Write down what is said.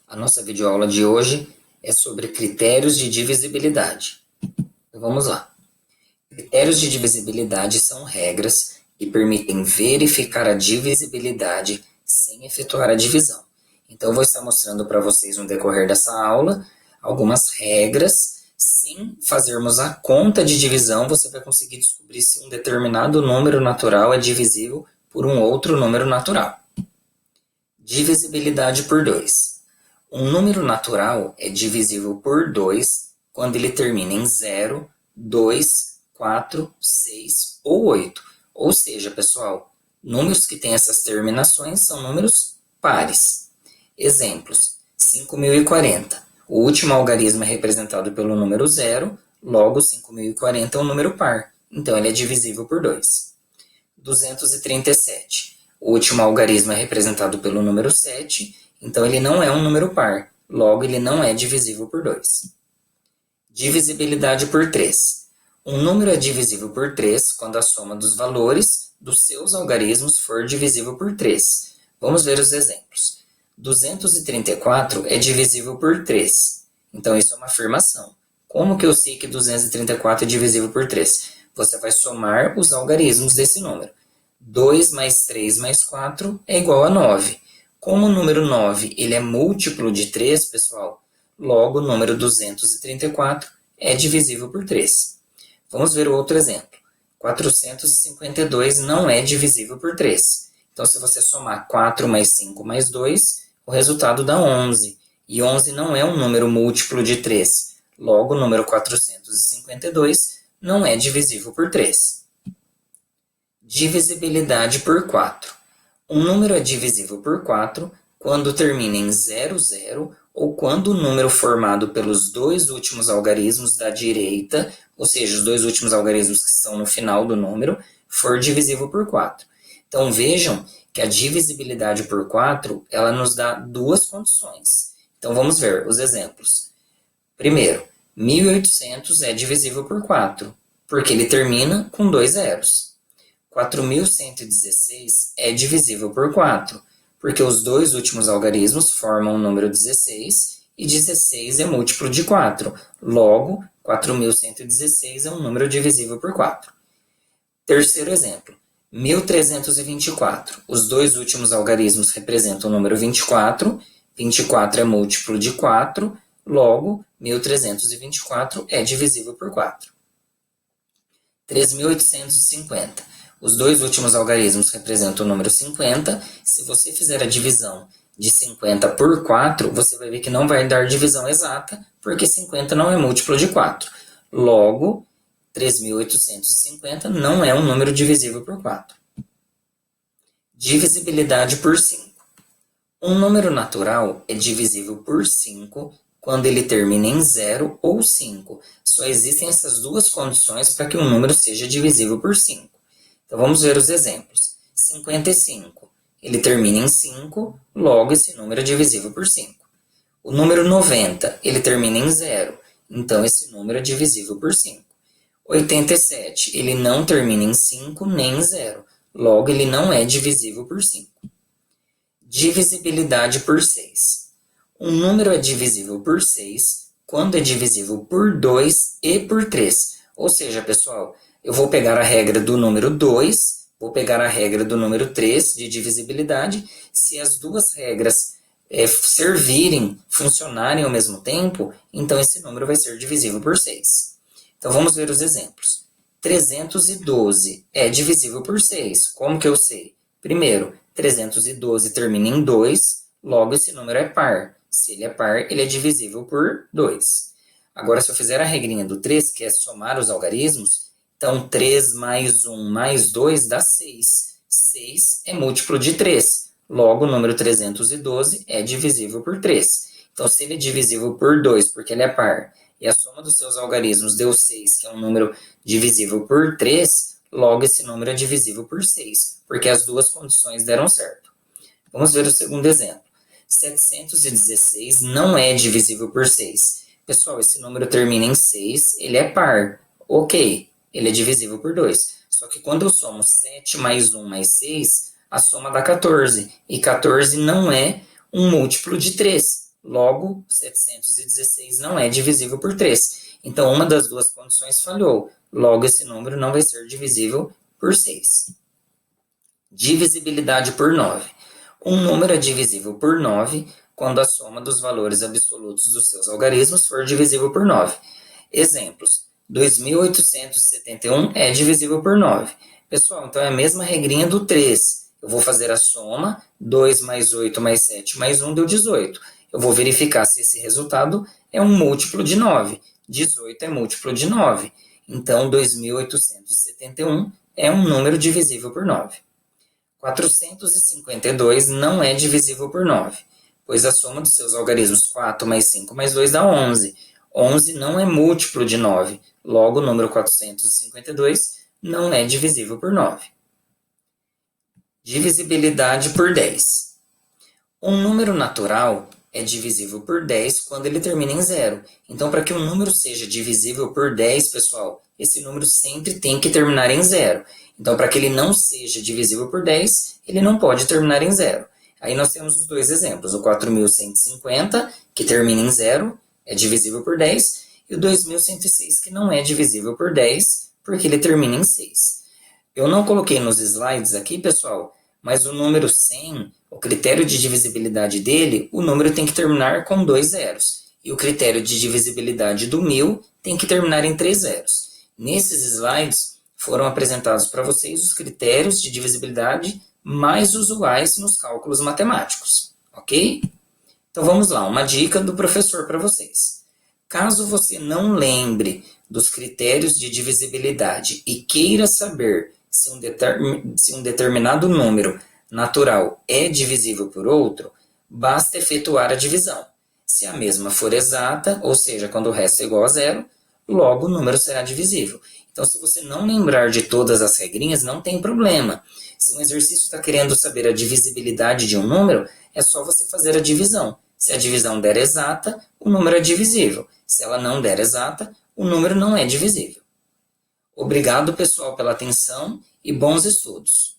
A nossa videoaula de hoje é sobre critérios de divisibilidade. Então, vamos lá. Critérios de divisibilidade são regras que permitem verificar a divisibilidade sem efetuar a divisão. Então, eu vou estar mostrando para vocês no decorrer dessa aula algumas regras. Sem fazermos a conta de divisão, você vai conseguir descobrir se um determinado número natural é divisível por um outro número natural. Divisibilidade por 2. Um número natural é divisível por 2 quando ele termina em 0, 2, 4, 6 ou 8. Ou seja, pessoal, números que têm essas terminações são números pares. Exemplos: 5.040. O último algarismo é representado pelo número 0, logo 5.040 é um número par, então ele é divisível por 2. 237. O último algarismo é representado pelo número 7, então ele não é um número par, logo ele não é divisível por 2. Divisibilidade por 3. Um número é divisível por 3 quando a soma dos valores dos seus algarismos for divisível por 3. Vamos ver os exemplos. 234 é divisível por 3. Então isso é uma afirmação. Como que eu sei que 234 é divisível por 3? Você vai somar os algarismos desse número. 2 mais 3 mais 4 é igual a 9. Como o número 9 ele é múltiplo de 3, pessoal, logo o número 234 é divisível por 3. Vamos ver o outro exemplo. 452 não é divisível por 3. Então, se você somar 4 mais 5 mais 2, o resultado dá 11. E 11 não é um número múltiplo de 3. Logo, o número 452 não é divisível por 3. Divisibilidade por 4. Um número é divisível por 4 quando termina em 00 ou quando o número formado pelos dois últimos algarismos da direita, ou seja, os dois últimos algarismos que estão no final do número, for divisível por 4. Então vejam que a divisibilidade por 4 ela nos dá duas condições. Então vamos ver os exemplos. Primeiro, 1.800 é divisível por 4, porque ele termina com dois zeros. 4.116 é divisível por 4, porque os dois últimos algarismos formam o número 16 e 16 é múltiplo de 4. Logo, 4.116 é um número divisível por 4. Terceiro exemplo, 1.324. Os dois últimos algarismos representam o número 24. 24 é múltiplo de 4. Logo, 1.324 é divisível por 4. 3.850. Os dois últimos algarismos representam o número 50. Se você fizer a divisão de 50 por 4, você vai ver que não vai dar divisão exata, porque 50 não é múltiplo de 4. Logo, 3.850 não é um número divisível por 4. Divisibilidade por 5. Um número natural é divisível por 5 quando ele termina em 0 ou 5. Só existem essas duas condições para que um número seja divisível por 5. Então, vamos ver os exemplos. 55. Ele termina em 5, logo esse número é divisível por 5. O número 90, ele termina em 0, então esse número é divisível por 5. 87, ele não termina em 5 nem em 0, logo ele não é divisível por 5. Divisibilidade por 6. Um número é divisível por 6 quando é divisível por 2 e por 3. Ou seja, pessoal, eu vou pegar a regra do número 2, vou pegar a regra do número 3 de divisibilidade. Se as duas regras servirem, funcionarem ao mesmo tempo, então esse número vai ser divisível por 6. Então vamos ver os exemplos. 312 é divisível por 6. Como que eu sei? Primeiro, 312 termina em 2, logo esse número é par. Se ele é par, ele é divisível por 2. Agora, se eu fizer a regrinha do 3, que é somar os algarismos, então 3 mais 1 mais 2 dá 6. 6 é múltiplo de 3. Logo, o número 312 é divisível por 3. Então, se ele é divisível por 2, porque ele é par, e a soma dos seus algarismos deu 6, que é um número divisível por 3, logo esse número é divisível por 6, porque as duas condições deram certo. Vamos ver o segundo exemplo. 716 não é divisível por 6. Pessoal, esse número termina em 6, ele é par. Ok, ele é divisível por 2. Só que quando eu somo 7 mais 1 mais 6, a soma dá 14. E 14 não é um múltiplo de 3. Logo, 716 não é divisível por 3. Então, uma das duas condições falhou. Logo, esse número não vai ser divisível por 6. Divisibilidade por 9. Um número é divisível por 9 quando a soma dos valores absolutos dos seus algarismos for divisível por 9. Exemplos. 2.871 é divisível por 9. Pessoal, então é a mesma regrinha do 3. Eu vou fazer a soma, 2 mais 8 mais 7 mais 1 deu 18. Eu vou verificar se esse resultado é um múltiplo de 9. 18 é múltiplo de 9. Então, 2.871 é um número divisível por 9. 452 não é divisível por 9, pois a soma dos seus algarismos 4 mais 5 mais 2 dá 11. 11 não é múltiplo de 9, logo o número 452 não é divisível por 9. Divisibilidade por 10. Um número natural é divisível por 10 quando ele termina em 0. Então, para que um número seja divisível por 10, pessoal, esse número sempre tem que terminar em 0. Então, para que ele não seja divisível por 10, ele não pode terminar em 0. Aí nós temos os dois exemplos, o 4.150, que termina em 0, é divisível por 10, e o 2.106, que não é divisível por 10, porque ele termina em 6. Eu não coloquei nos slides aqui, pessoal, mas o número 100, o critério de divisibilidade dele, o número tem que terminar com 2 zeros. E o critério de divisibilidade do 1000 tem que terminar em 3 zeros. Nesses slides foram apresentados para vocês os critérios de divisibilidade mais usuais nos cálculos matemáticos, ok? Então vamos lá, uma dica do professor para vocês. Caso você não lembre dos critérios de divisibilidade e queira saber se um determinado número natural é divisível por outro, basta efetuar a divisão. Se a mesma for exata, ou seja, quando o resto é igual a zero, logo o número será divisível. Então, se você não lembrar de todas as regrinhas, não tem problema. Se um exercício está querendo saber a divisibilidade de um número, é só você fazer a divisão. Se a divisão der exata, o número é divisível. Se ela não der exata, o número não é divisível. Obrigado, pessoal, pela atenção e bons estudos.